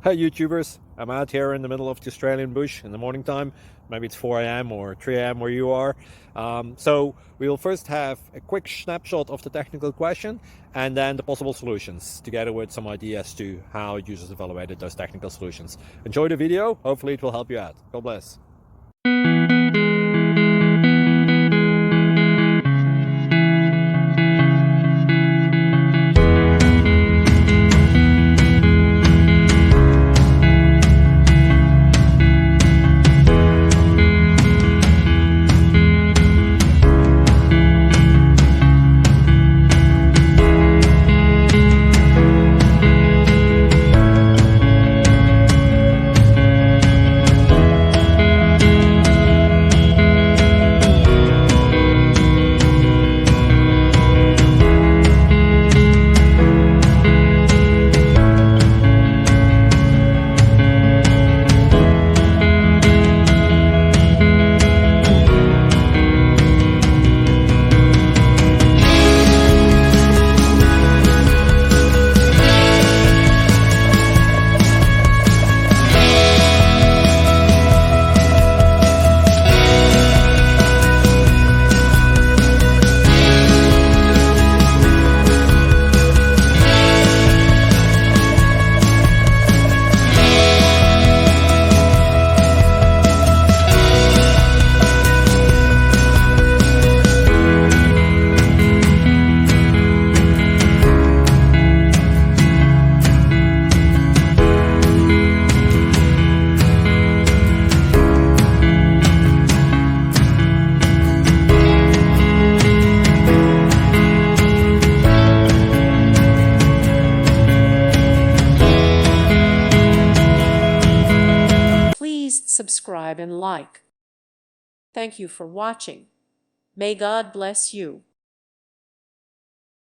Hey YouTubers, I'm out here in the middle of the Australian bush in the morning time. Maybe it's 4 a.m. or 3 a.m. where you are. So we will first have a quick snapshot of the technical question and then the possible solutions, together with some ideas to how users evaluated those technical solutions. Enjoy the video, hopefully it will help you out. God bless. Please subscribe and like. Thank you for watching. May God bless you.